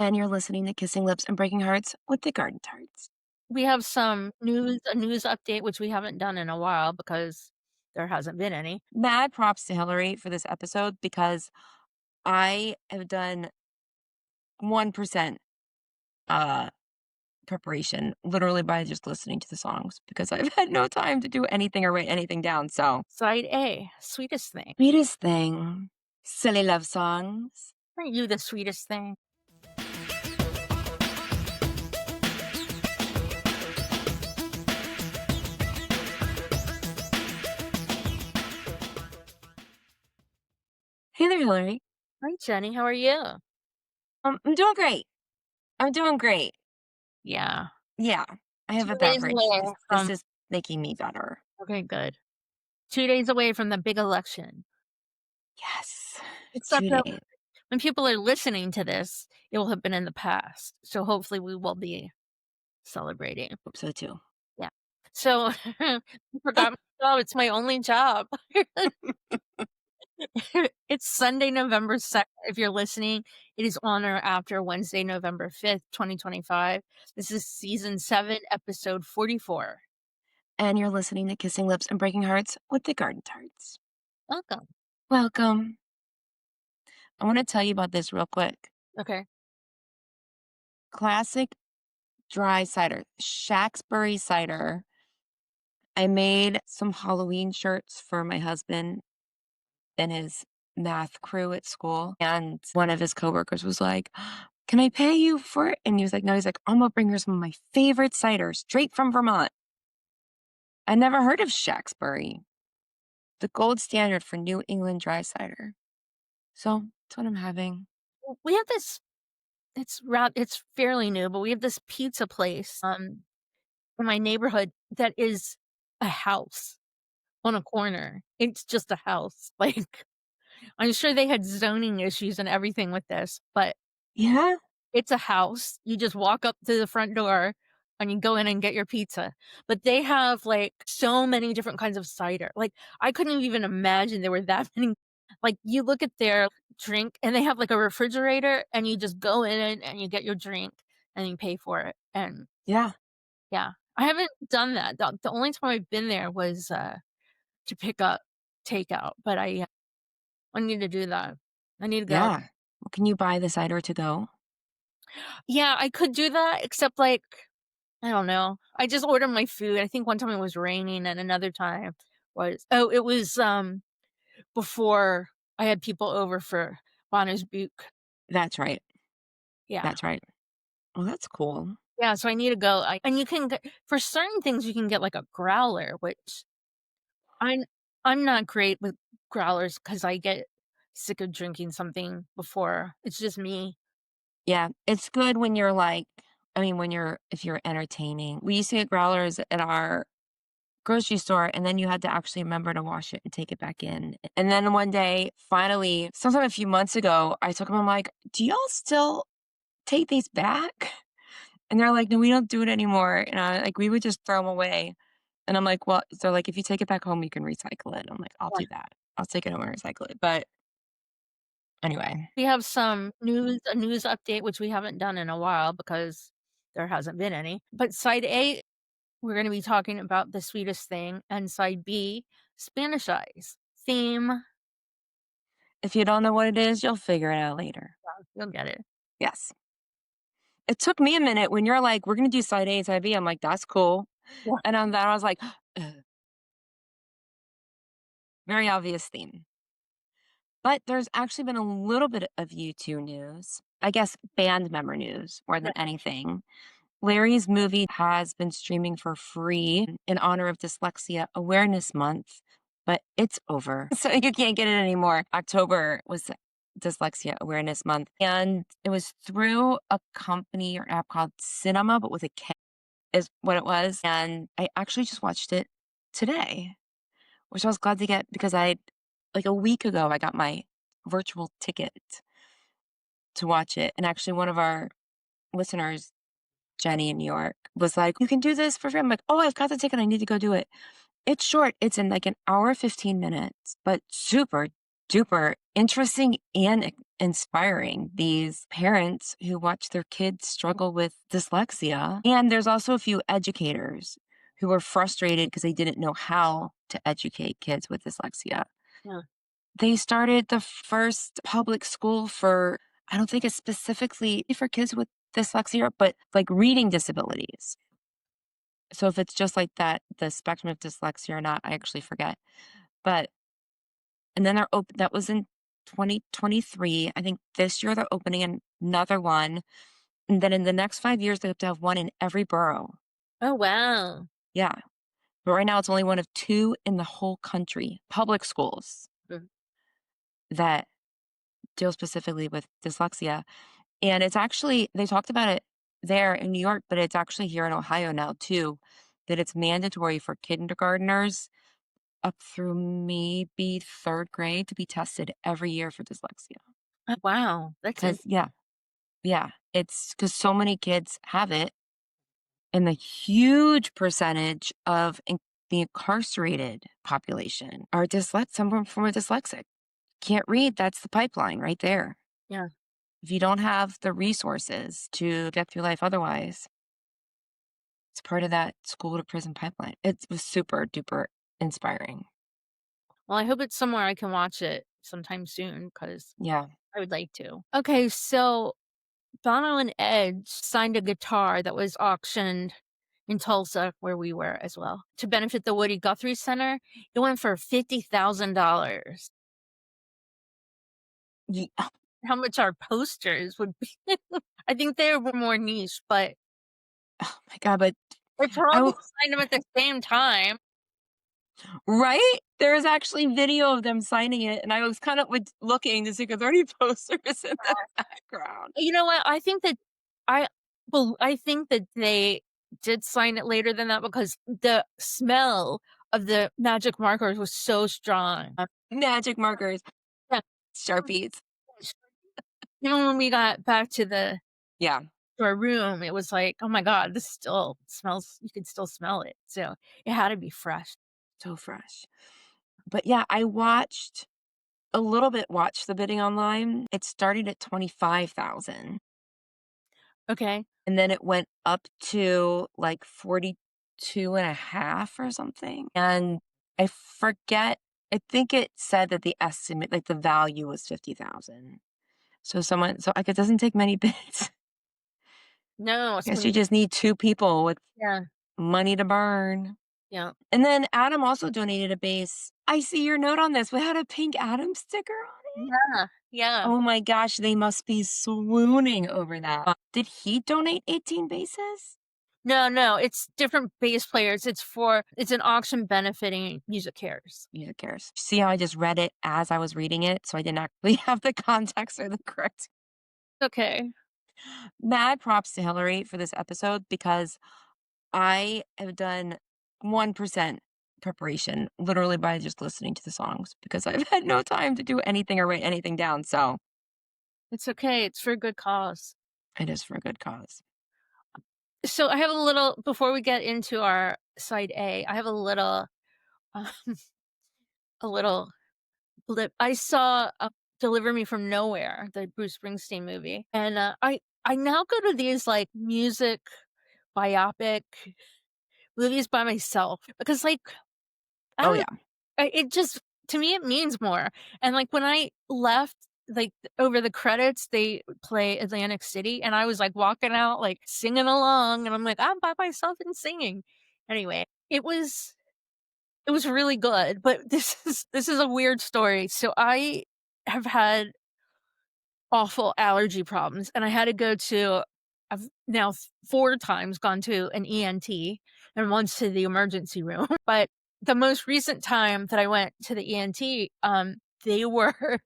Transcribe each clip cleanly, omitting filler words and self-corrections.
And you're listening to Kissing Lips and Breaking Hearts with the Garden Tarts. We have some a news update, which we haven't done in a while because there hasn't been any. Mad props to Hillary for this episode because I have done 1% uh preparation literally by just listening to the songs because I've had no time to do anything or write anything down. So, Side A, sweetest thing. sweetest thing, silly love songs. Aren't you the sweetest thing? Hey there, Hillary. Hi, Jenny. How are you? I'm doing great. I'm doing great. Yeah. Yeah, I have a 2 days beverage. away This from is making me better. okay, good. 2 days away from the big election. Yes, Except that 2 days. when people are listening to this, it will have been in the past. So hopefully we will be celebrating. Hope so too. Yeah. So I forgot my job. It's my only job. It's Sunday, November 2nd. If you're listening, it is on or after Wednesday, November 5th, 2025. This is season 7, episode 44. And you're listening to Kissing Lips and Breaking Hearts with the Garden Tarts. Welcome. Welcome. I want to tell you about this real quick. Okay. Classic dry cider, Shacksbury cider. I made some Halloween shirts for my husband and his math crew at school. And one of his coworkers was like, "Can I pay you for it?" And he was like, "No." He's like, "I'm going to bring her some of my favorite cider straight from Vermont." I never heard of Shacksbury, the gold standard for New England dry cider. So that's what I'm having. We have this it's fairly new, but we have this pizza place in my neighborhood that is a house on a corner. It's just a house. Like I'm sure they had zoning issues and everything with this, but Yeah. it's a house. You just walk up to the front door and you go in and get your pizza. But they have, like, so many different kinds of cider. Like, I couldn't even imagine there were that many like, you look at their drink and they have, like, a refrigerator and you just go in and you get your drink and you pay for it, and Yeah. yeah. I haven't done that. The only time I've been there was, to pick up takeout, but I need to do that. I need to go. Yeah. Well, can you buy the cider to go? Yeah, I could do that, except, like, I don't know. I just ordered my food. I think one time it was raining and another time it was, before I had people over for Bono's Book. That's right. Yeah. That's right. Well, that's cool. Yeah, so I need to go. I and you can get for certain things, you can get, like, a growler, which I'm I'm not great with growlers because I get sick of drinking something before. It's just me. Yeah. It's good when you're like, I mean, if you're entertaining. We used to get growlers at our grocery store, and then you had to actually remember to wash it and take it back in. And then one day, finally, sometime a few months ago, I took them. I'm like, "Do y'all still take these back?" And they're like, "No, we don't do it anymore." And I like, we would just throw them away. And I'm like, "Well," so like, "If you take it back home, you can recycle it." I'm like, "I'll Yeah. do that. I'll take it home and recycle it." But anyway, We have some a news update, which we haven't done in a while because there hasn't been any. But side A, we're gonna be talking about The Sweetest Thing, and side B, Spanish Eyes. Theme, if you don't know what it is, you'll figure it out later. you'll get it. Yes. It took me a minute when you're like, "We're gonna do side A and side B." I'm like, "That's cool." Yeah. And on that, I was like, very obvious theme. But there's actually been a little bit of U2 news. I guess band member news more than Right. anything. Larry's movie has been streaming for free in honor of Dyslexia Awareness Month, but it's over. So you can't get it anymore. October was Dyslexia Awareness Month, and it was through a company or app called Cinema, but with a K is what it was. And I actually just watched it today, which I was glad to get because like a week ago, I got my virtual ticket to watch it. And actually, one of our listeners, Jenny in New York, was like, "You can do this for free." I'm like, "Oh, I've got the ticket. I need to go do it." It's short. It's in like an hour, 15 minutes, but super duper interesting and inspiring, these parents who watch their kids struggle with dyslexia. And there's also a few educators who were frustrated because they didn't know how to educate kids with dyslexia. Yeah. They started the first public school for, I don't think it's specifically for kids with dyslexia, but like reading disabilities. So if it's just like that, the spectrum of dyslexia or not, I actually forget. But and then they're open. That was in 2023. I think this year they're opening another one. And then in the next 5 years, they have to have one in every borough. Oh, wow. Yeah. But right now, it's only one of two in the whole country, public schools Mm. that deal specifically with dyslexia. And it's actually, they talked about it there in New York, but it's actually here in Ohio now too, that it's mandatory for kindergartners up through maybe third grade to be tested every year for dyslexia. Oh, wow. That's in Because, yeah, yeah, it's because so many kids have it, and the huge percentage of the incarcerated population are some form of dyslexic. Can't read, that's the pipeline right there. yeah. If you don't have the resources to get through life otherwise, it's part of that school to prison pipeline. It was super duper inspiring. Well, I hope it's somewhere I can watch it sometime soon because Yeah. I would like to. Okay, so Bono and Edge signed a guitar that was auctioned in Tulsa, where we were as well, to benefit the Woody Guthrie Center. It went for $50,000. Ye How much our posters would be. I think they were more niche, but Oh my god, but they I probably w signed them at the same time. right? There was actually video of them signing it, and I was kind of, like, looking to see because there are already posters in the background. You know what? I I think that they did sign it later than that because the smell of the magic markers was so strong. Magic markers, Yeah. Sharpies. Even when we got back Yeah, to our room, it was like, "Oh my god, this still smells." You could still smell it, so it had to be fresh. so fresh. But, yeah, I watched a little bit watched the bidding online. It started at 25,000, Okay. and then it went up to, like, 42 and a half or something, and I forget, I think it said that the estimate, like, the value was 50,000. So like, it doesn't take many bids. No, I it's guess gonna you just need 2 people with yeah, money to burn. yeah. And then Adam also donated a base. I see your note on this. We had a pink Adam sticker on it. Yeah, yeah. Oh my gosh, they must be swooning over that. Did he donate 18 bases? No, no, it's different bass players. It's an auction benefiting Music Cares. Music cares. See how I just read it as I was reading it, so I didn't actually have the context or the correct. Okay. Mad props to Hillary for this episode because I have done 1% preparation literally by just listening to the songs because I've had no time to do anything or write anything down. So It's okay, it's for a good cause. it is for a good cause. So I have a little before we get into our side A, I have um, a little blip. I saw, Deliver Me From Nowhere, the Bruce Springsteen movie, and, I now go to these, like, music biopic movies by myself because, like, I Oh, don't yeah. it just to me, it means more, and, like, when I left, like, over the credits, they play Atlantic City, and I was, like, walking out, like, singing along, and I'm like, "I'm by myself and singing." Anyway, it was really good, but this is a weird story. So I have had awful allergy problems, and I had to go to I've now 4 times gone to an ENT and once to the emergency room. But the most recent time that I went to the ENT, they were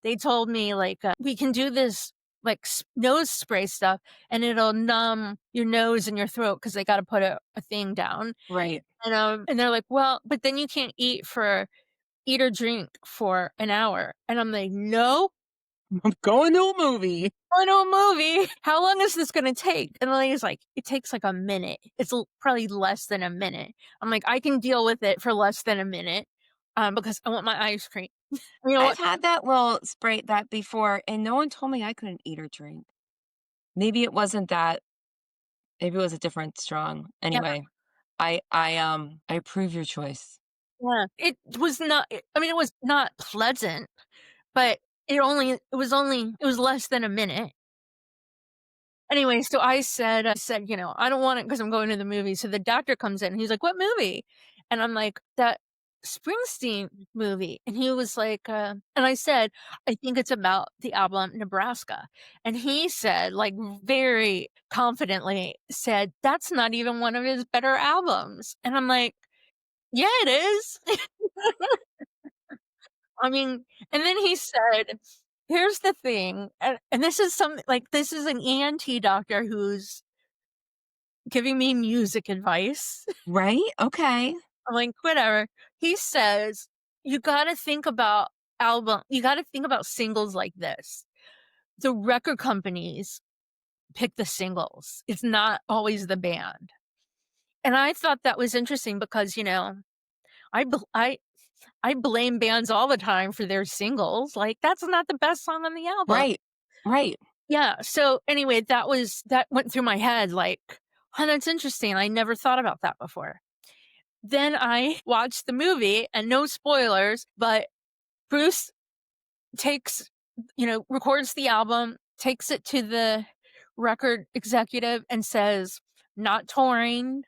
they told me, like, "We can do this, like, nose spray stuff, and it'll numb your nose and your throat because they gotta put a thing down." Right. And they're like, "Well, but then you can't eat or drink for an hour." And I'm like, "No, I'm going to a movie. going to a movie. How long is this gonna take?" And the lady's like, "It takes like a minute. It's probably less than a minute." I'm like, "I can deal with it for less than a minute, because I want my ice cream." You know I've what? had that little spray that before, and no one told me I couldn't eat or drink. Maybe it wasn't that maybe it was a different strong. Yeah, Anyway, I approve your choice. yeah. It was not I mean, it was not pleasant, but it was less than a minute. Anyway, so I said, "I don't want it because 'cause I'm going to the movie." So the doctor comes in, he's like, "What movie?" And I'm like, "That Springsteen movie." And he was like, and I said, "I think it's about the album Nebraska." And he said, like, very confidently said, "That's not even one of his better albums." And I'm like, "Yeah, it is." I mean, and then he said, "Here's the thing," and this is an ENT doctor who's giving me music advice. Right? Okay. I'm like, "Whatever." He says, you gotta think about singles like this. The record companies pick the singles. It's not always the band." And I thought that was interesting because, I bel I blame bands all the time for their singles, like, that's not the best song on the album. Right. Right. Yeah, so anyway, that went through my head like, "Oh, that's interesting, I never thought about that before." Then I watched the movie, and no spoilers, but Bruce takes records the album, takes it to the record executive and says, "Not touring,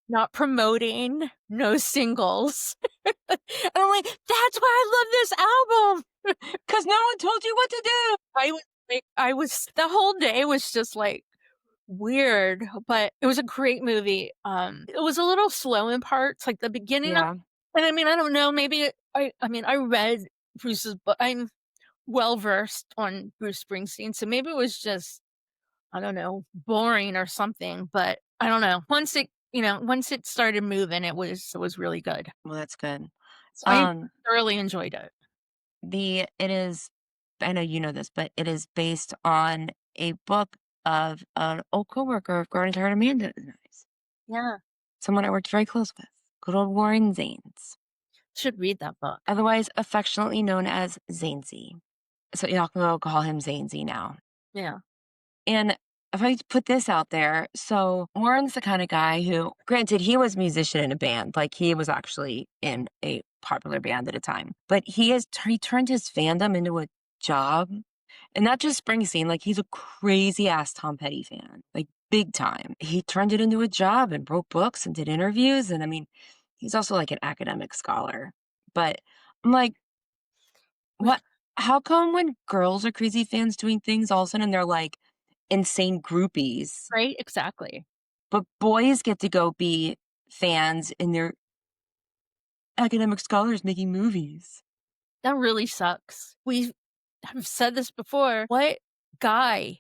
not promoting, no singles." And I'm like, "That's why I love this album." 'Cause no one told you what to do. I was the whole day was just, like, weird, but it was a great movie. It was a little slow in parts, like, the beginning of Yeah. and I mean, I don't know, maybe I mean, I read Bruce's book. I'm well-versed on Bruce Springsteen, so maybe it was just, I don't know, boring or something, but I don't know. Once it started moving, it was really good. Well, that's good. So I Um, thoroughly enjoyed it. it is I know you know this, but it is based on a book of an old coworker of Garden Tart Amanda and I's. Yeah, Someone I worked very close with. Good old Warren Zanes, should read that book. otherwise affectionately known as Zanesy. So y'all can go call him Zanesy now. Yeah. And if I put this out there, so Warren's the kind of guy who, granted, he was a musician in a band, like he was actually in a popular band at a time, but he turned his fandom into a job, and not just Springsteen. Like he's a crazy ass Tom Petty fan, like big time. He turned it into a job and wrote books and did interviews, and I mean, he's also like an academic scholar. But I'm like, We what? How come when girls are crazy fans doing things, all of a sudden they're like insane groupies, Right? Exactly. but boys get to go be fans and they're academic scholars making movies? That really sucks. We have said this before. What guy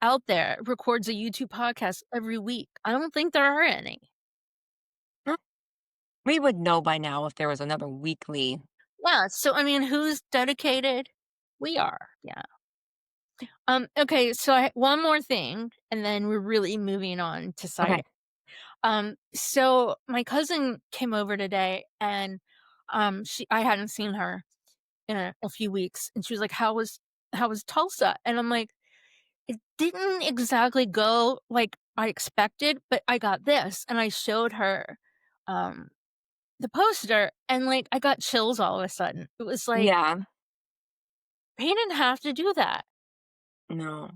out there records a YouTube podcast every week? I don't think there are any. Huh, we would know by now if there was another weekly. Yeah, so I mean, who's dedicated? We are. Yeah. Okay, so one more thing, and then we're really moving on to cider. Okay. So my cousin came over today and I hadn't seen her in a few weeks, and she was like, How was Tulsa?" And I'm like, "It didn't exactly go like I expected, but I got this." And I showed her um the poster, and like I got chills all of a sudden. It was like, Yeah. he didn't have to do that. No.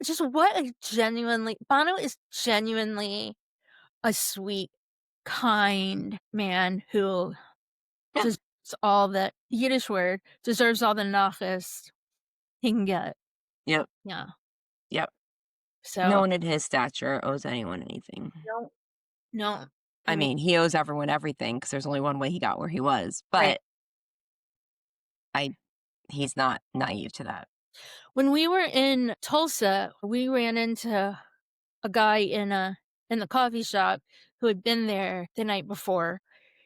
Just what a genuinely Bono is genuinely a sweet, kind man who Yeah. deserves all the Yiddish word, deserves all the nachas he can get. Yep. Yeah. Yep. No So, one at his stature owes anyone anything. no, no. I I mean, mean, he owes everyone everything because there's only one way he got where he was, right. but I he's not naive to that. When we were in Tulsa, we ran into a guy in the coffee shop who had been there the night before.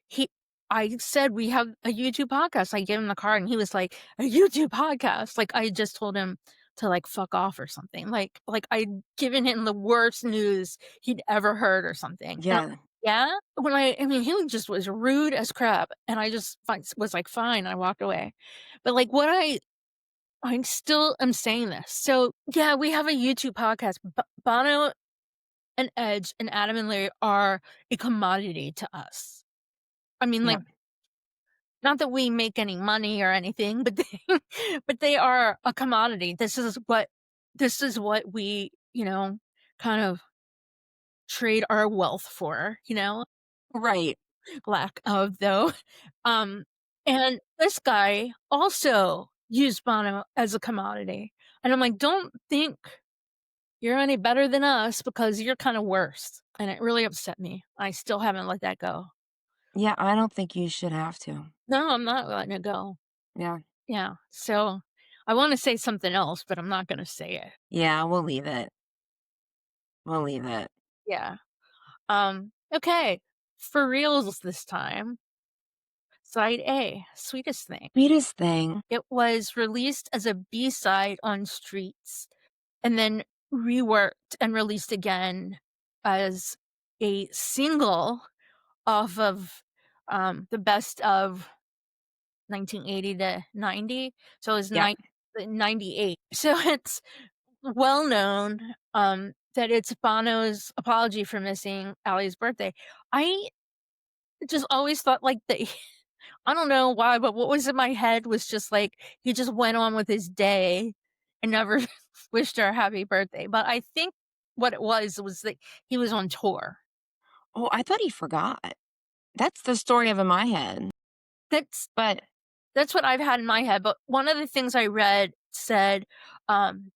He I said, "We have a YouTube podcast." I gave him the card and he was like, "A YouTube podcast?" Like I had just told him to like fuck off or something. Like I'd given him the worst news he'd ever heard or something. And Yeah. Yeah? When I mean, he just was rude as crap, and I just was like, "Fine," I walked away. But, like, what I still am saying this. So, yeah, we have a YouTube podcast. Bono and Edge and Adam and Larry are a commodity to us. I mean, Yeah. like, not that we make any money or anything, but they but they are a commodity. This is what we, kind of trade our wealth for, Right. lack of though. Um, and this guy also used Bono as a commodity. And I'm like, don't think you're any better than us because you're kind of worse. And it really upset me. I still haven't let that go. Yeah, I don't think you should have to. No, I'm not letting it go. Yeah. Yeah. So I want to say something else, but I'm not going to say it. Yeah, we'll leave it. We'll leave it. Yeah. Okay. For reals this time. Side A, Sweetest Thing. Sweetest thing. It was released as a B-side on Streets and then reworked and released again as a single off of, the best of 1980 to 90. So it's Yeah. 98. So it's well known, that it's Bono's apology for missing Ali's birthday. I just always thought, like, that I don't know why, but what was in my head was just, like, he just went on with his day and never wished her a happy birthday, but I think what it was that he was on tour. Oh, I thought he forgot. That's the story of in my head. That's But that's what I've had in my head, but one of the things I read said,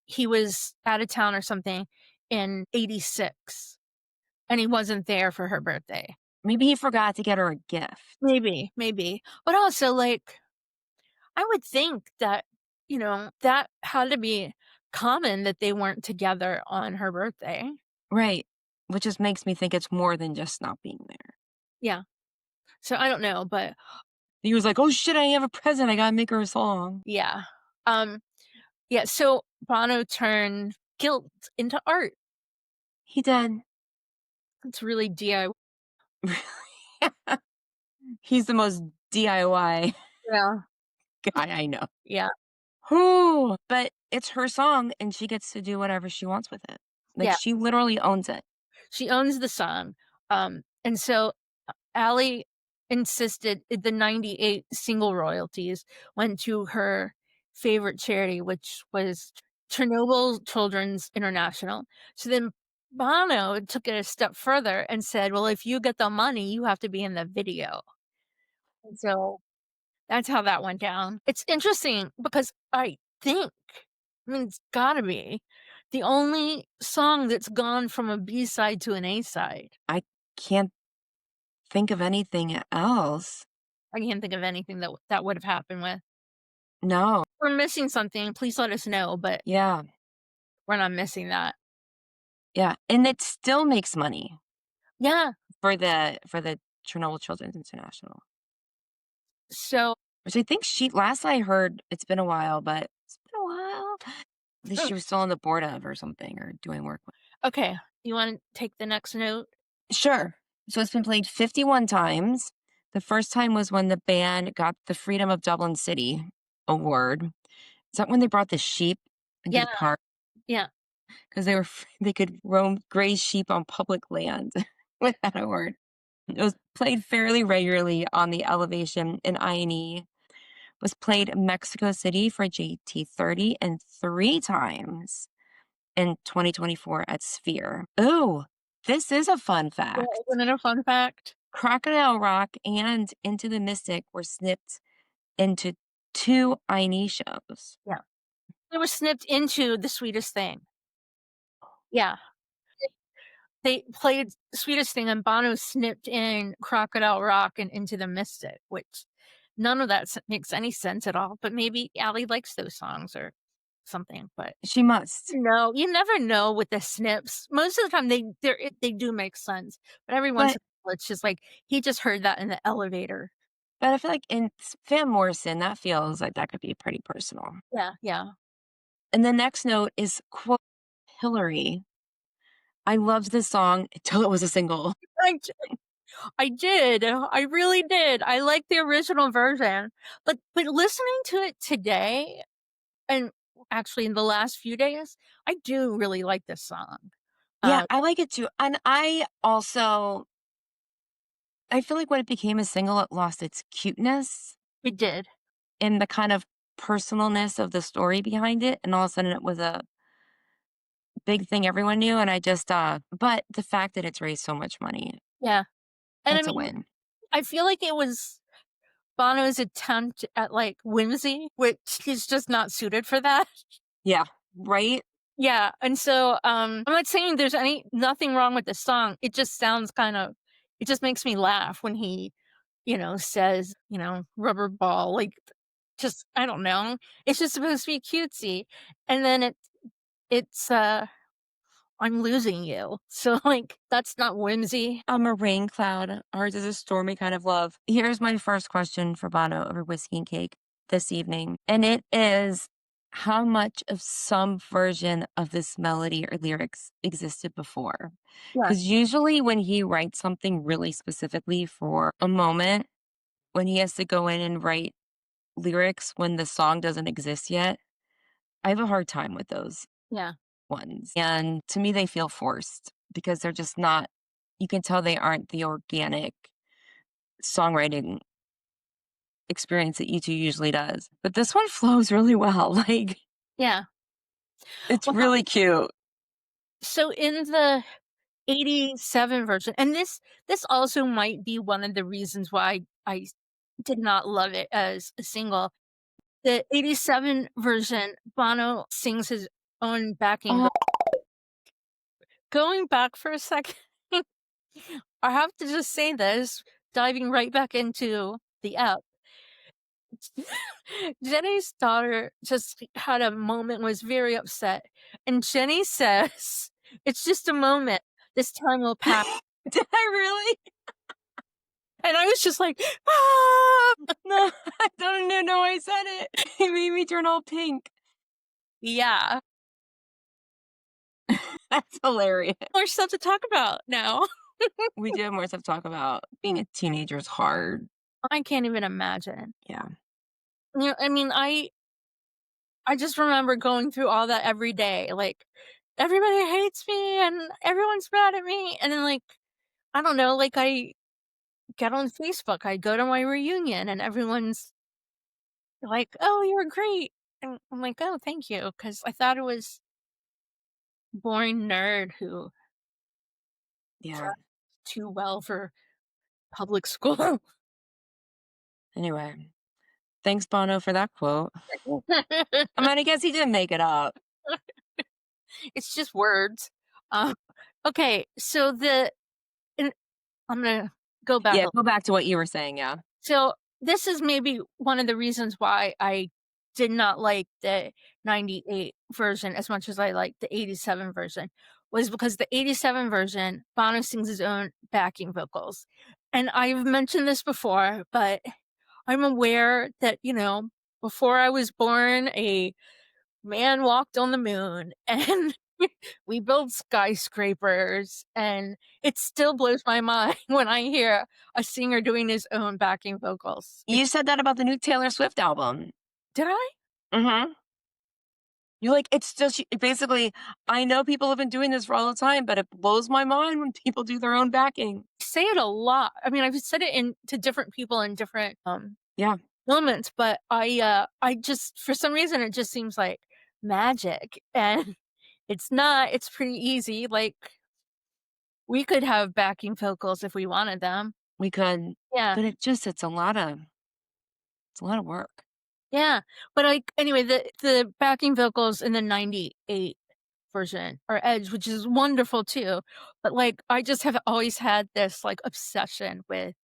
he was out of town or something in '86, and he wasn't there for her birthday. maybe he forgot to get her a gift. Maybe, but also, like, I would think that, that had to be common that they weren't together on her birthday. Right. Which just makes me think it's more than just not being there. Yeah. So I don't know, but He was like, "Oh shit, I have a present. I gotta make her a song." yeah. Um, yeah, so Bono turned guilt into art. He did. It's really DIY. He's the most DIY Yeah. guy I know. Yeah. Whoo! But it's her song and she gets to do whatever she wants with it. Like Yeah. she literally owns it. She owns the song. And so Allie insisted the 98 single royalties went to her favorite charity, which was Chernobyl Children's International. So then Bono took it a step further and said, "Well, if you get the money, you have to be in the video." And so that's how that went down. It's interesting because I mean, it's gotta be the only song that's gone from a B-side to an A-side. I can't think of anything else. I can't think of anything that would have happened with. No. If we're missing something, please let us know, but Yeah. we're not missing that. Yeah. And it still makes money Yeah, for the Chernobyl Children's International. so Which I think she last I heard, it's been a while, but it's been a while. That she was still on the board of or something or doing work with. okay, you wanna take the next note? Sure. So it's been played 51 times. The first time was when the band got the Freedom of Dublin City award. Is that when they brought the sheep into Yeah, the park? yeah, Because they could roam graze sheep on public land with that award. It was played fairly regularly on the elevation in INE. Was played in Mexico City for JT30 and 3 times in 2024 at Sphere. Oh, this is a fun yeah, fact. isn't it a fun fact? Crocodile Rock and Into the Mystic were snipped into 2 INE shows. Yeah. It was snipped into The Sweetest Thing. Yeah. They played Sweetest Thing and Bono snipped in Crocodile Rock and Into the Mystic, which none of that makes any sense at all, but maybe Allie likes those songs or something, but She must. no, you never know with the snips. Most of the time they do make sense, but every once But in a while it's just like he just heard that in the elevator. I feel like in Van Morrison, that feels like that could be pretty personal. Yeah, yeah. And the next note is quote Hillary. I loved this song until it was a single. I did. I really did. I like the original version, but listening to it today and actually in the last few days, I do really like this song. Yeah, Uh, I like it too. And I feel like when it became a single, it lost its cuteness it did. and the kind of personalness of the story behind it. And all of a sudden it was a big thing everyone knew. And but the fact that it's raised so much money, Yeah. And I that's a mean, win. I feel like it was Bono's attempt at like whimsy, which he's just not suited for that. Yeah. Right? Yeah, and so, I'm not saying there's nothing wrong with the song, it just sounds it just makes me laugh when he, says, "rubber ball," like, just I don't know, it's just supposed to be cutesy, and then "I'm losing you," so, like, that's not whimsy. I'm a rain cloud. Ours is a stormy kind of love. Here's my first question for Bono over whiskey and cake this evening. And it is, how much of some version of this melody or lyrics existed before? Yeah, Because usually when he writes something really specifically for a moment, when he has to go in and write lyrics when the song doesn't exist yet, I have a hard time with those yeah, ones. And to me, they feel forced because they're just not, you can tell they aren't the organic songwriting experience that U2 usually does. But this one flows really well. Like, yeah. it's Well, really cute. so in the '87 version, and this also might be one of the reasons why I did not love it as a single. The '87 version, Bono sings his own backing Oh, vo Going back for a second, I have to just say this, diving right back into the app. Jenny's daughter just had a moment, was very upset, and Jenny says, "It's just a moment. This time will pass." did I really? And I was just like, "Ah!" No, I don't even know I said it. It made me turn all pink. Yeah. That's hilarious. More stuff to talk about now. We do have more stuff to talk about. Being a teenager is hard. I can't even imagine. Yeah. I mean, I just remember going through all that every day, like, everybody hates me and everyone's mad at me, and then, like, I don't know, like, I get on Facebook, I go to my reunion, and everyone's like, "Oh, you were great." And I'm like, "Oh, thank you," because I thought it was boring nerd who Yeah. dressed too well for public school. Anyway, thanks, Bono, for that quote. I mean, I guess he didn't make it up. It's just words. Um, okay, so and I'm gonna go back Yeah, a go back to what you were saying. Yeah. So, this is maybe one of the reasons why I did not like the '98 version as much as I liked the '87 version, was because the '87 version, Bono sings his own backing vocals. And I've mentioned this before, but I'm aware that, before I was born, a man walked on the moon and we built skyscrapers, and it still blows my mind when I hear a singer doing his own backing vocals. You said that about the new Taylor Swift album. Did I Mhm. You're like, it's just basically, I know people have been doing this for all the time, but it blows my mind when people do their own backing. say it a lot? I mean, I've said it to different people in different Yeah, moments, but I just, for some reason, it just seems like magic, and it's not. It's pretty easy. Like, we could have backing vocals if we wanted them. we could, Yeah. but it's a lot of work. Yeah, but, like, anyway, the backing vocals in the '98 version are Edge, which is wonderful too, but, like, I just have always had this, like, obsession with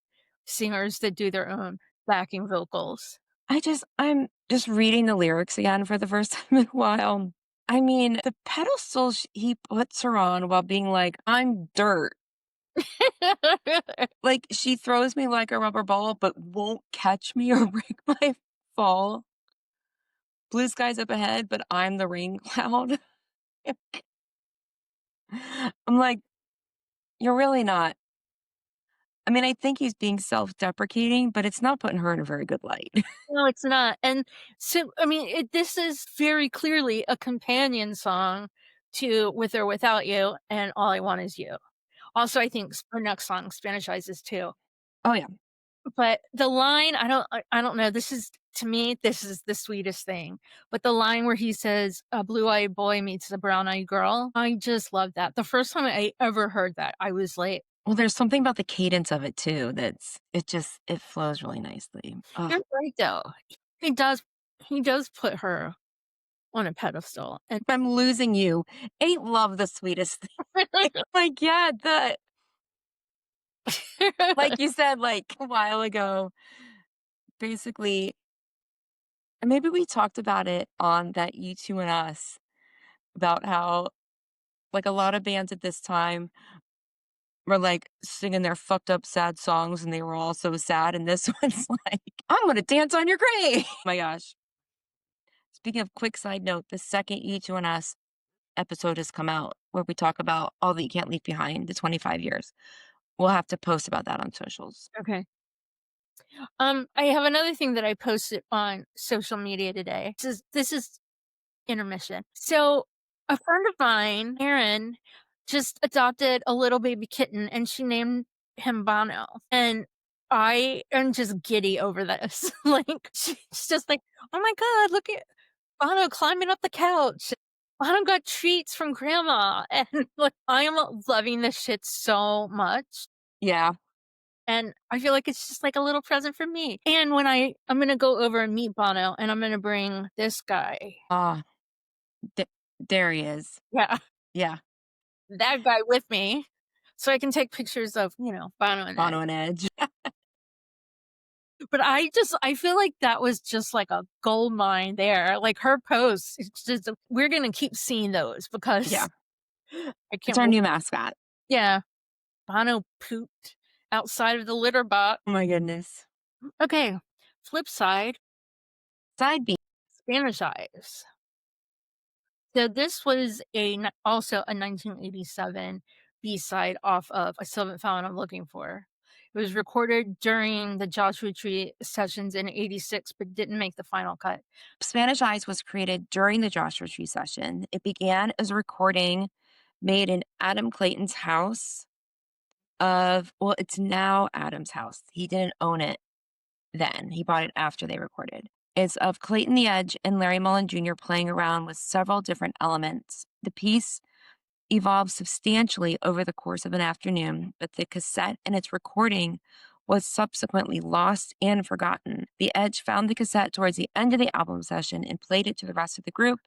singers that do their own backing vocals. I'm just reading the lyrics again for the first time in a while. I mean, the pedestal he puts her on while being like, I'm dirt. Like, she throws me like a rubber ball, but won't catch me or break my fall. Blue skies up ahead, but I'm the rain cloud. I'm like, you're really not I mean, I think he's being self-deprecating, but it's not putting her in a very good light. No, it's not, and so, I mean, this is very clearly a companion song to "With or Without You" and "All I Want Is You." Also, I think her next song, "Spanish Eyes" is too. Oh, yeah. But the line, I don't know, this is to me, this is the sweetest thing, but the line where he says, "A blue-eyed boy meets a brown-eyed girl," I just love that. The first time I ever heard that, I was like, Well, there's something about the cadence of it too it flows really nicely. Oh, "You're right, though." He does he does put her on a pedestal, and "If I'm losing you, ain't love the sweetest thing." Like, yeah, the like you said, like, a while ago, basically and maybe we talked about it on that You 2 and Us, about how, like, a lot of bands at this time were, like, singing their fucked up sad songs, and they were all so sad, and this one's like, "I'm gonna dance on your grave." My gosh. Speaking of quick side note, the second You 2 and Us episode has come out where we talk about All That You Can't Leave Behind, the 25 years. We'll have to post about that on socials. okay. I have another thing that I posted on social media today. This is intermission. So, a friend of mine, Erin, just adopted a little baby kitten, and she named him Bono, and I am just giddy over this. Like, she's just like, "Oh my god, look at Bono climbing up the couch. Bono got treats from grandma," and, like, I am loving this shit so much. Yeah. And I feel like it's just like a little present for me. And when I'm gonna go over and meet Bono, and I'm gonna bring this guy. Ah, th there he is. Yeah, Yeah, that guy with me, so I can take pictures of, Bono and Ed. Bono and Edge. But I feel like that was just like a gold mine there. Like her posts, it's just we're gonna keep seeing those Yeah, because I it's can't our believe. new mascot. Yeah, Bono pooped outside of the litter box. Oh my goodness. Okay, flip side, Side B. Spanish Eyes. So this was also a 1987 B-side off of "I Still Haven't Found What I'm Looking For." It was recorded during the Joshua Tree sessions in '86, but didn't make the final cut. Spanish Eyes was created during the Joshua Tree session. It began as a recording made in Adam Clayton's house well, it's now Adam's house. He didn't own it then. He bought it after they recorded. It's of Clayton the Edge and Larry Mullen Jr. playing around with several different elements. The piece evolved substantially over the course of an afternoon, but the cassette and its recording was subsequently lost and forgotten. The Edge found the cassette towards the end of the album session and played it to the rest of the group.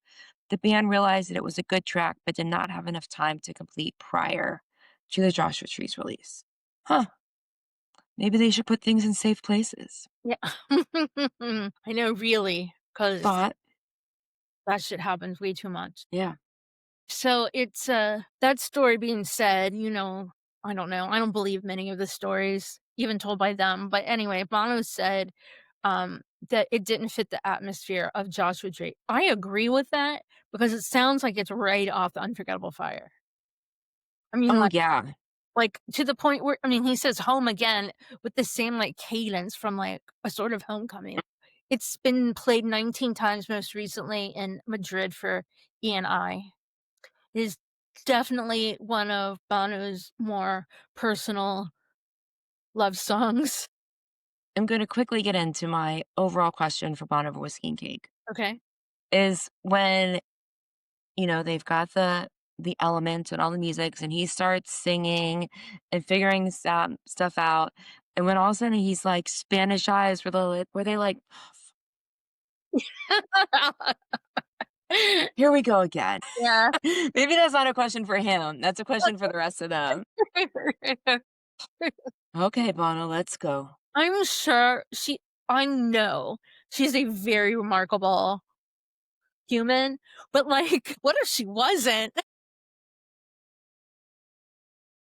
The band realized that it was a good track, but did not have enough time to complete prior to the Joshua Tree's release. Huh, maybe they should put things in safe places. Yeah. I know, really, because Thought, that shit happens way too much. yeah. So it's, that story being said, I don't know, I don't believe many of the stories even told by them, but anyway, Bono said, that it didn't fit the atmosphere of Joshua Tree. I agree with that because it sounds like it's right off the Unforgettable Fire. I mean, Oh, yeah. like, to the point where, I mean, he says "home again" with the same, like, cadence from, like, A Sort of Homecoming. It's been played 19 times, most recently in Madrid for E&I. It is definitely one of Bono's more personal love songs. I'm going to quickly get into my overall question for Bon Over Whiskey and Cake. Okay. Is when, they've got the elements and all the musics, and he starts singing and figuring stuff out, and when all of a sudden he's like, Spanish Eyes, where they like, "Here we go again." Yeah. Maybe that's not a question for him, that's a question for the rest of them. "Okay, Bono, let's go." I'm sure I know she's a very remarkable human, but, like, what if she wasn't?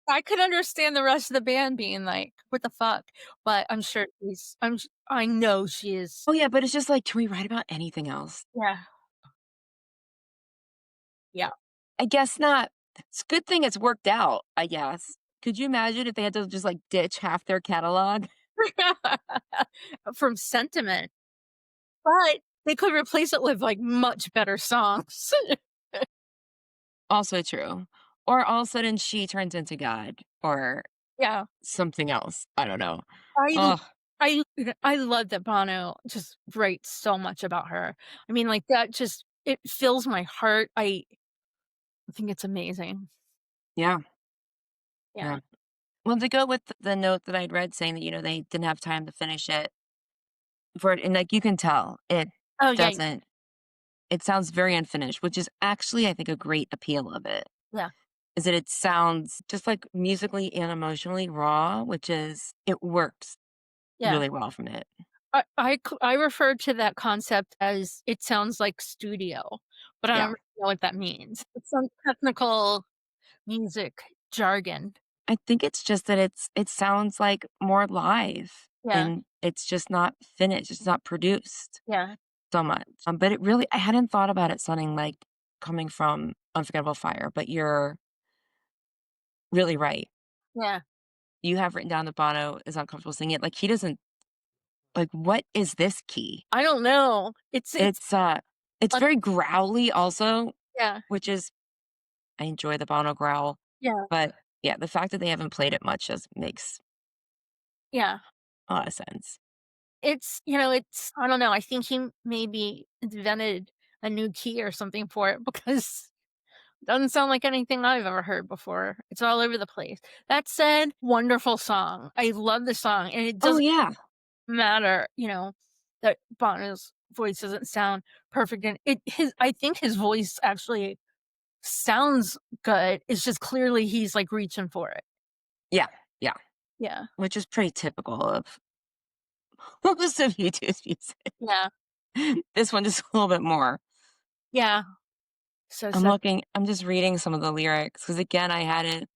I could understand the rest of the band being like, "What the fuck?" But I'm sure I know she is. Oh, yeah, but it's just like, can we write about anything else? Yeah. Yeah. I guess not. It's a good thing it's worked out, I guess. Could you imagine if they had to just, like, ditch half their catalog? From sentiment, but they could replace it with, like, much better songs. Also true. Or all of a sudden she turns into God or Yeah. something else. I don't know. I l Oh, I love that Bono just writes so much about her. I mean, like, that just it fills my heart. I think it's amazing. yeah, Yeah. yeah. Well, to go with the note that I'd read saying that, they didn't have time to finish it for it, and, like, you can tell it Oh, yeah, doesn't it sounds very unfinished, which is actually, I think, a great appeal of it, yeah, is that it sounds just, like, musically and emotionally raw, which is it works yeah. really well from it. I refer to that concept as it sounds like studio, but I don't Yeah. really know what that means. It's some technical music jargon. I think it's just that it sounds like more live, Yeah, and it's just not finished, it's not produced yeah, so much, but it really I hadn't thought about it sounding like coming from Unforgettable Fire, but you're really right. yeah. You have written down that Bono is uncomfortable singing it, like, he doesn't like, what is this key? I don't know. It's It's, uh it's un very growly also, yeah, which is I enjoy the Bono growl, yeah, but, yeah, the fact that they haven't played it much just makes yeah. a lot of sense. It's I don't know, I think he maybe invented a new key or something for it because it doesn't sound like anything I've ever heard before. It's all over the place. That said, wonderful song. I love the song, and it Oh, doesn't yeah. matter, that Bono's voice doesn't sound perfect, and it his I think his voice actually sounds good. It's just clearly he's, like, reaching for it. Yeah, yeah, Yeah, which is pretty typical of most of YouTube's music. yeah, This one just a little bit more. yeah. So I'm just reading some of the lyrics because again, I hadn't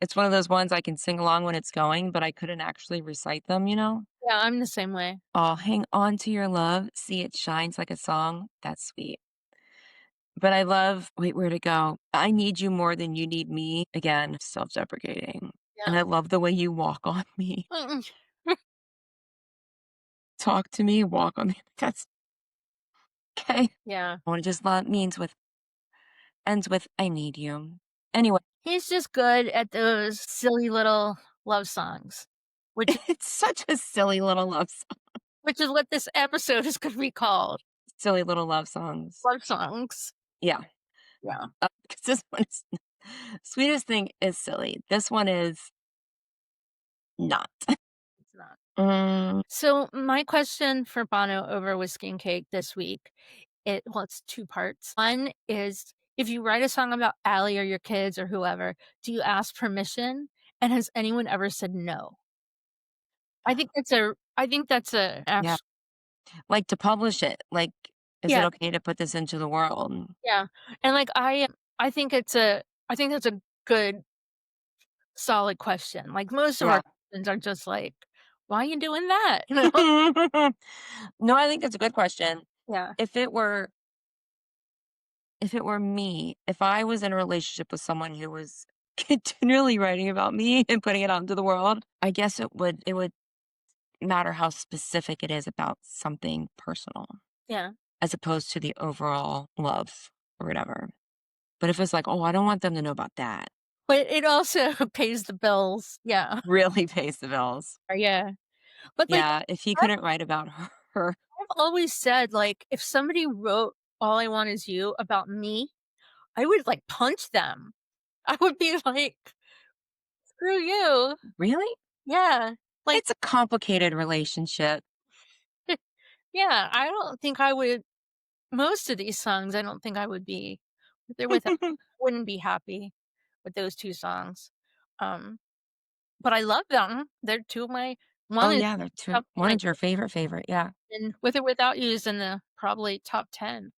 it's one of those ones I can sing along when it's going, but I couldn't actually recite them, you know? yeah, I'm the same way. "Oh, hang on to your love, see it shines like a song." That's sweet. But I love wait, where'd it go? "I need you more than you need me." Again, self-deprecating. And Yeah. I love the way you walk on me. Mm-mm. Talk to me, walk on me. That's okay. Yeah. I wanna just love means with ends with "I need you." Anyway, He's just good at those silly little love songs, which it's such a silly little love song which is what this episode is gonna be called, silly little love songs. love songs. Yeah, Yeah, 'cause this one is Sweetest Thing is silly. This one is not. it's not. Mm, So, my question for Bono over Whiskey and Cake this week, it's 2 parts. One is, if you write a song about Allie or your kids or whoever, do you ask permission? And has anyone ever said no? I think that's a yeah, act like, to publish it, like, is it yeah, okay to put this into the world? yeah, and, like, I think that's a good solid question. Like, most of our Yeah. questions are just like, "Why are you doing that?" You know? No, I think that's a good question. Yeah, If it were if it were me, if I was in a relationship with someone who was continually writing about me and putting it out into the world, I guess it would matter how specific it is about something personal yeah. as opposed to the overall love or whatever. But if it's like, "Oh, I don't want them to know about that," But it also pays the bills. Yeah. really pays the bills. Yeah. But, like, Yeah, if he I've couldn't write about her I've always said, like, if somebody wrote "All I Want Is You" about me, I would, like, punch them. I would be like, "Screw you." really? Yeah. Like, It's a complicated relationship. yeah, I don't think I would most of these songs, I don't think I would be they're with wouldn't be happy with those 2 songs. Um, but I love them. They're 2 of my Oh, one is yeah, they're 2 top one my is your favorite, yeah. and With or Without You is in the probably top 10.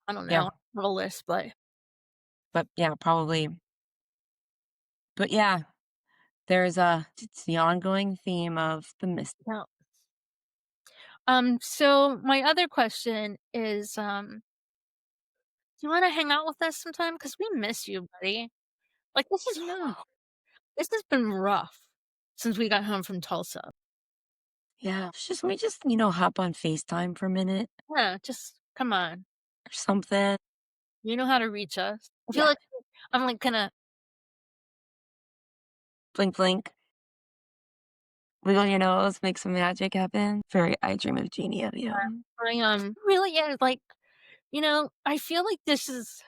I don't Yeah, know, I have a list, but but yeah, probably but yeah, there's a it's the ongoing theme of the mist. yeah. So my other question is, do you wanna hang out with us sometime? Because we miss you, buddy. Like, this is No. This has been rough since we got home from Tulsa. Yeah. It's just, let me just, you know, hop on FaceTime for a minute Yeah, just come on. or something. You know how to reach us. I feel Yeah. like I'm like gonna Blink, blink. Wiggle your nose, make some magic happen. Very I dream of Jeannie of yeah, you. really yeah, like, I feel like this is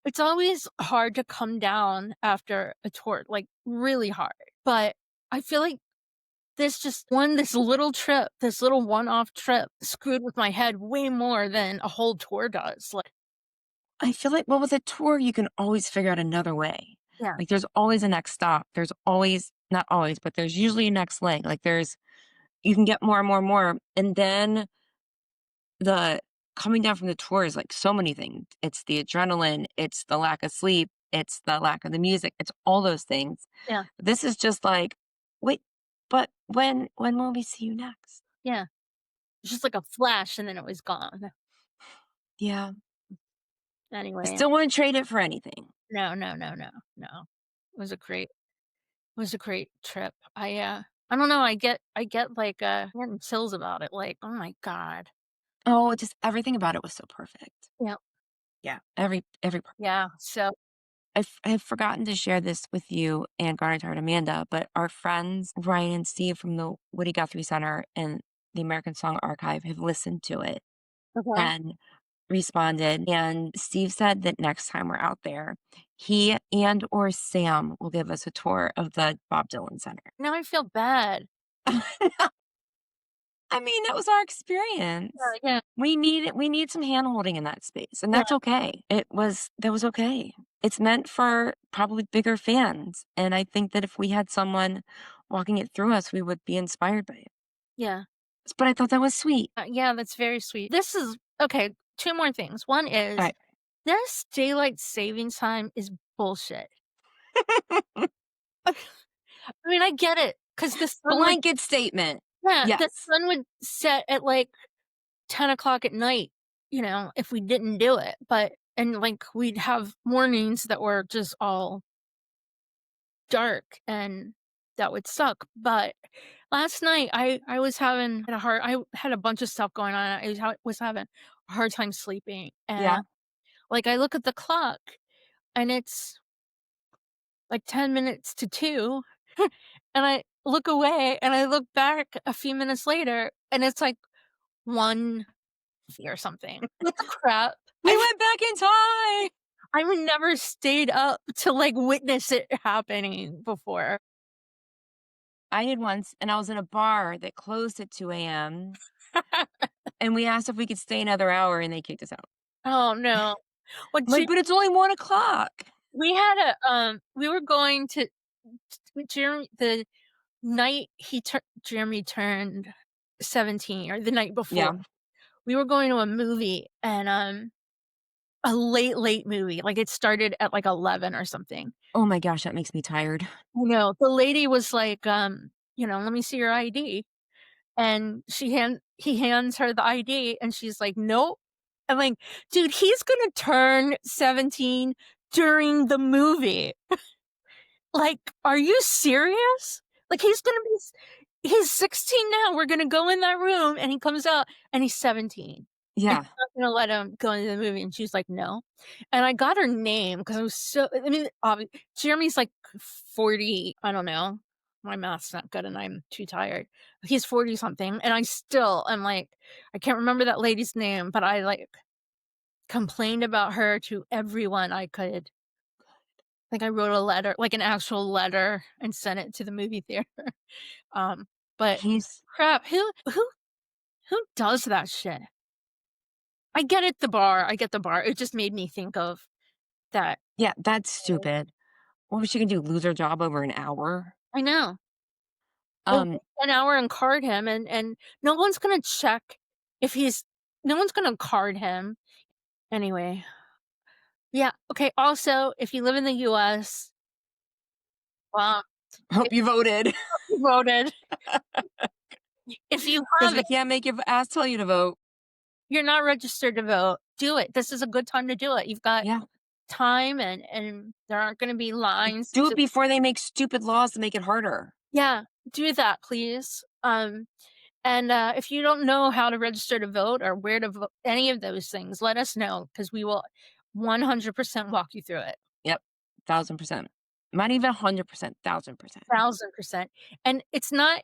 it's always hard to come down after a tour, like, really hard. But I feel like this little trip, this little one-off trip screwed with my head way more than a whole tour does, like I feel like, well, with a tour, you can always figure out another way. yeah, Like, there's always a next stop. There's always, not always, but there's usually a next leg. Like, you can get more and more and more. And then the coming down from the tour is like so many things. It's the adrenaline, it's the lack of sleep, it's the lack of the music, it's all those things. yeah, This is just like, wait, but when will we see you next? yeah. It's just like a flash and then it was gone. Yeah. I Anyway, still wouldn't trade it for anything. no, no, no, no, no. It was a great it was a great trip. I don't know, I get, like, getting chills about it, like, "Oh my god." Oh, just everything about it was so perfect. Yeah, Yeah. Every part. yeah, so I've forgotten to share this with you and Garden Tart Amanda, but our friends Ryan and Steve from the Woody Guthrie Center and the American Song Archive have listened to it okay. and responded. And Steve said that next time we're out there, he and or Sam will give us a tour of the Bob Dylan Center. Now I feel bad. I mean, that was our Yeah, experience. yeah, We need some hand holding in that space, and yeah, that's okay. That was okay. It's meant for probably bigger fans, and I think that if we had someone walking it through us, we would be inspired by it. yeah. But I thought that was sweet. Yeah, that's very sweet. This is okay, 2 more things. One All is, right. this daylight savings time is bullshit. I mean, I get it, 'cause Blanket statement. the Yes. sun would set at, like, 10 o'clock at night, if we didn't do it, like, we'd have mornings that were just all dark, and that would suck, but last night, I was having a hard I had a bunch of stuff going on, I was having a hard time sleeping, and, Yeah. like, I look at the clock, and it's, like, 10 minutes to 2, and I look away, and I look back a few minutes later, and it's, like, 1 or something. What the crap? We went back in time. I've never stayed up to, like, witness it happening before. I did once, and I was in a bar that closed at 2 a.m., and we asked if we could stay another hour, and they kicked us out. Oh, no. Well, I'm like, but it's only 1 o'clock. we were going to Jeremy the night Jeremy turned 17 or the night before, Yeah. we were going to a movie and, a late, late movie, like, it started at, like, 11 or something. Oh my gosh, that makes me tired. The lady was like, "Let me see your ID." And he hands her the ID, and she's like, "Nope." I'm like, "Dude, he's gonna turn 17 during the movie." Like, are you serious? Like, he's 16 now, we're gonna go in that room, and he comes out, and he's 17. And Yeah. she's not gonna let him go into the movie, and she's like, "No." And I got her name because I mean, Jeremy's, like, 40, I don't know. My math's not good, and I'm too tired. He's 40 something, and I still am like, I can't remember that lady's name, but I, like, complained about her to everyone I could. Like, I wrote a letter, like, an actual letter and sent it to the movie theater. Um, but He's crap, who does that shit? I get the bar, it just made me think of that. Yeah, that's stupid. What was she gonna do, lose her job over an hour? I know. Well, Um, an hour and card him, and no one's gonna check if he's no one's gonna card him. Anyway, yeah, okay, also, if you live in the US, well, if hope you voted you voted, if you because we haven't, can't make your ass tell you to vote. you're not registered to vote, do it. This is a good time to do it. You've got Yeah. time, and there aren't gonna be lines Do it to before they make stupid laws to make it harder. Yeah, do that, please. And, if you don't know how to register to vote or where to vote, any of those things, let us know because we will 100% walk you through it. Yep, 1,000%. Not even 100%, 1,000%. 1,000%. And it's not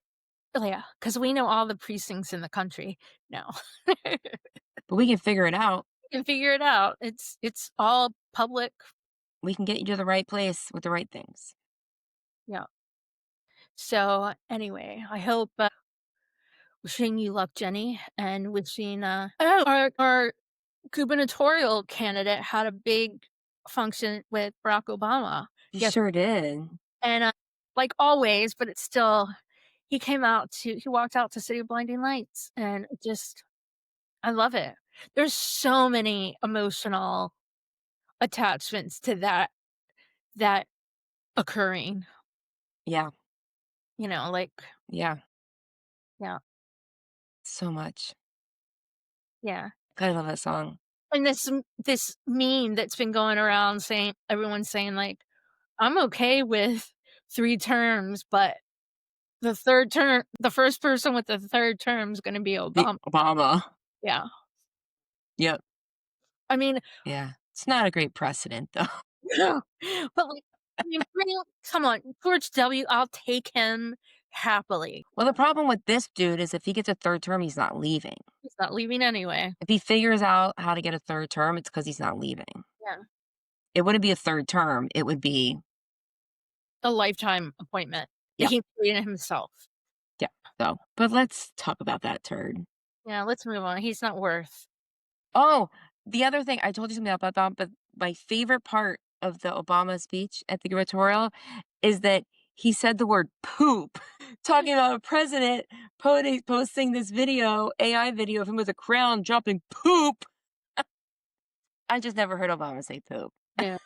oh, yeah, because we know all the precincts in the country. No. But we can figure it out. You can figure it out. It's all public. We can get you to the right place with the right things. Yeah. So, anyway, I hope, wishing you luck, Jenny, and wishing, our gubernatorial candidate had a big function with Barack Obama. You Yes, sure did. and, like always, but it's still he walked out to City of Blinding Lights, and it just I love it. There's so many emotional attachments to that occurring, Yeah, like yeah, yeah, so much. yeah. I love that song. And this meme that's been going around saying everyone's saying, like, "I'm okay with 3 terms, but the first person with the 3rd term is gonna be The Obama." Obama. Yeah. Yep, I mean, yeah. It's not a great precedent, though. yeah, but, like, I mean, come on, George W., I'll take him happily. Well, the problem with this dude is if he gets a 3rd term, he's not leaving. He's not leaving anyway. If he figures out how to get a 3rd term, it's because he's not leaving. Yeah. It wouldn't be a 3rd term, it would be A lifetime appointment that yeah, he created himself. yeah, so but let's talk about that turd. Yeah, let's move on. He's not worth Oh, the other thing I told you something about that, but my favorite part of the Obama speech at the gubernatorial is that he said the word poop, talking about a president posting this video, AI video of him with a crown dropping poop. I just never heard Obama say poop, Yeah.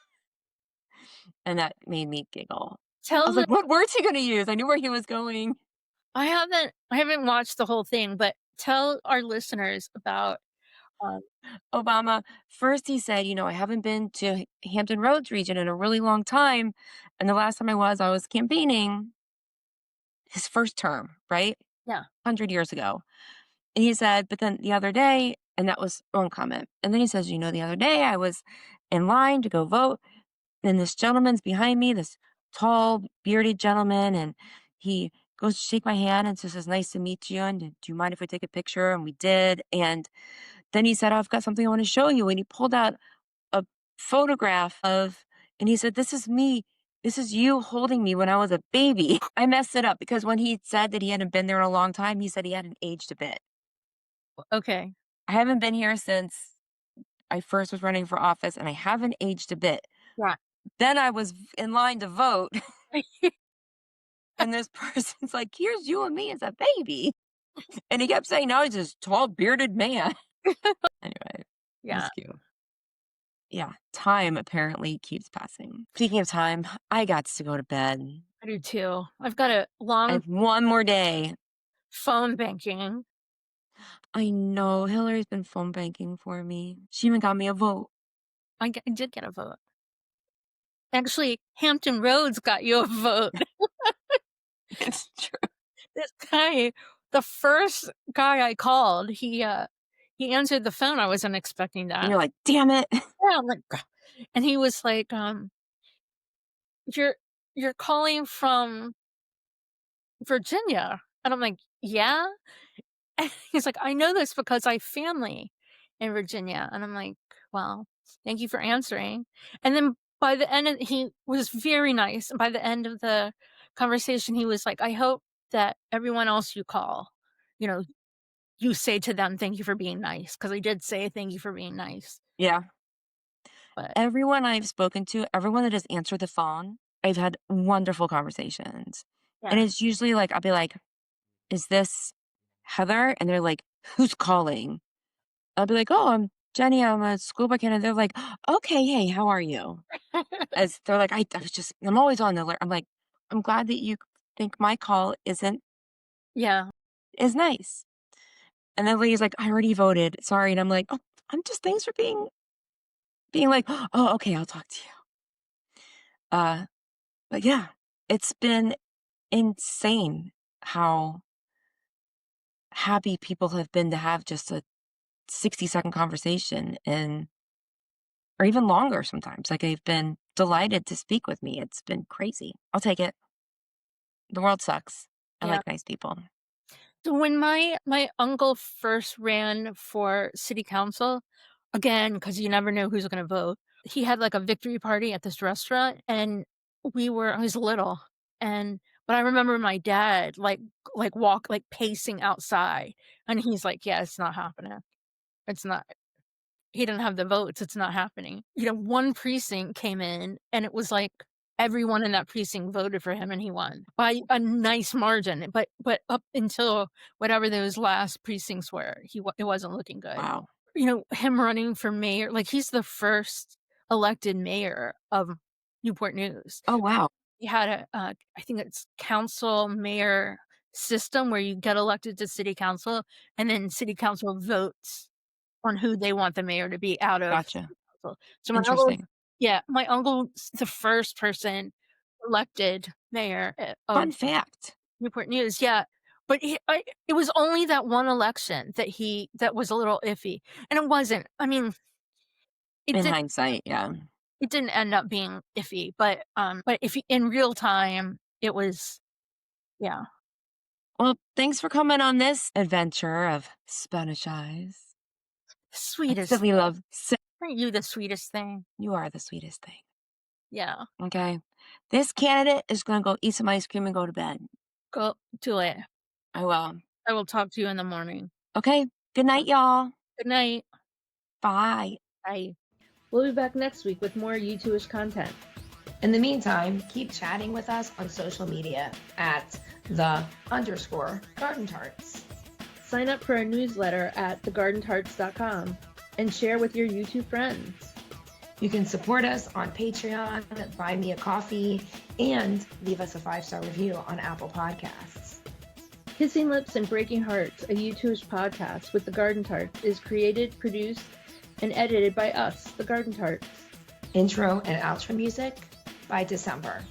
and that made me giggle. I Tell was the like, "What words he gonna use?" I knew where he was going. I haven't watched the whole thing, but tell our listeners about, um Obama, first he said, "I haven't been to Hampton Roads region in a really long time, and the last time I was campaigning." His first term, right? yeah, 100 years ago. And he said, "But then the other day," and that was one comment. And then he says, "The other day I was in line to go vote, and this gentleman's behind me, this tall, bearded gentleman, and he goes to shake my hand and says, 'Nice to meet you. And do you mind if we take a picture?' And we did. And then he said, 'I've got something I want to show you.' And he pulled out a photograph of and he said, 'This is me. This is you holding me when I was a baby.'" I messed it up because when he said that he hadn't been there in a long time, he said he hadn't aged a bit. okay. I haven't been here since I first was running for office, and I haven't aged a bit. Yeah. Then I was in line to vote, and this person's like, "Here's you and me as a baby." And he kept saying, "No, he's this tall, bearded man." Anyway, it Yeah, was cute. Yeah, time apparently keeps passing. Speaking of time, I got to go to bed. I do too. I've got a I long have one more day. phone banking. I know Hillary's been phone banking for me. She even got me a vote. I did get a vote. Actually, Hampton Roads got you a vote. It's true. This guy the first guy I called, he answered the phone, I wasn't expecting And that. you're like, "Damn it." Yeah, I'm like, "Gah." And he was like, "You're you're calling from Virginia?" And I'm like, "Yeah?" And he's like, "I know this because I have family in Virginia." And I'm like, "Well, thank you for answering." And then by the end of he was very nice. And by the end of the conversation, he was like, "I hope that everyone else you call, you know, you say to them, 'Thank you for being nice,'" because I did say, "Thank you for being nice." Yeah. But Everyone I've spoken to, everyone that has answered the phone, I've had wonderful conversations. And yeah. it's usually like, I'll be like, "Is this Heather?" And they're like, "Who's calling?" I'll be like, "Oh, I'm Jenny. I'm a school board candidate." They're like, "Okay, hey, how are you?" As they're like, I'm always on the alert. I'm like, "I'm glad that you think my call isn't Yeah. is nice." And then the lady's like, "I already voted. Sorry." And I'm like, "Oh, I'm just thanks for being being like, "Oh, okay, I'll talk to you." But yeah, it's been insane how happy people have been to have just a 60-second conversation and or even longer sometimes. Like, they've been delighted to speak with me. It's been crazy. I'll take it. The world sucks. I Yeah. like nice people. So when my uncle first ran for city council, again, because you never know who's gonna vote, he had, like, a victory party at this restaurant, and I was little, and but I remember my dad, pacing outside, and he's like, "Yeah, it's not happening. It's not." He didn't have the votes, it's not happening. You know, one precinct came in, and it was like everyone in that precinct voted for him, and he won by a nice margin, but up until whatever those last precincts were, it wasn't looking good. Wow. You know, him running for mayor, like, he's the first elected mayor of Newport News. Oh, wow. He had I think it's council mayor system where you get elected to city council, and then city council votes on who they want the mayor to be out of Gotcha. city council. So Interesting. my uncle's the first person elected mayor, of Fun fact. Newport News, yeah, but it was only that one election that was a little iffy, and it wasn't. I mean, it In did hindsight, yeah. it didn't end up being iffy, but if you in real time, it was yeah. Well, thanks for coming on this adventure of Spanish eyes. I Sweetest simply thing. love Aren't you the sweetest thing? you are the sweetest thing. Yeah, Okay. This candidate is going to go eat some ice cream and go to bed. go do it. I will. I will talk to you in the morning. Okay. Good night, y'all. Good night. Bye. Bye. We'll be back next week with more You2ish content. In the meantime, keep chatting with us on social media at _Garden Tarts. Sign up for our newsletter at thegardentarts.com and share with your YouTube friends. You can support us on Patreon, buy me a coffee, and leave us a 5-star review on Apple Podcasts. Kissing Lips and Breaking Hearts, a You2ish podcast with the Garden Tarts, is created, produced, and edited by us, the Garden Tarts. Intro and outro music by December.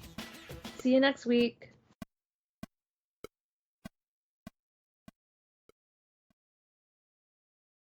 See you next week.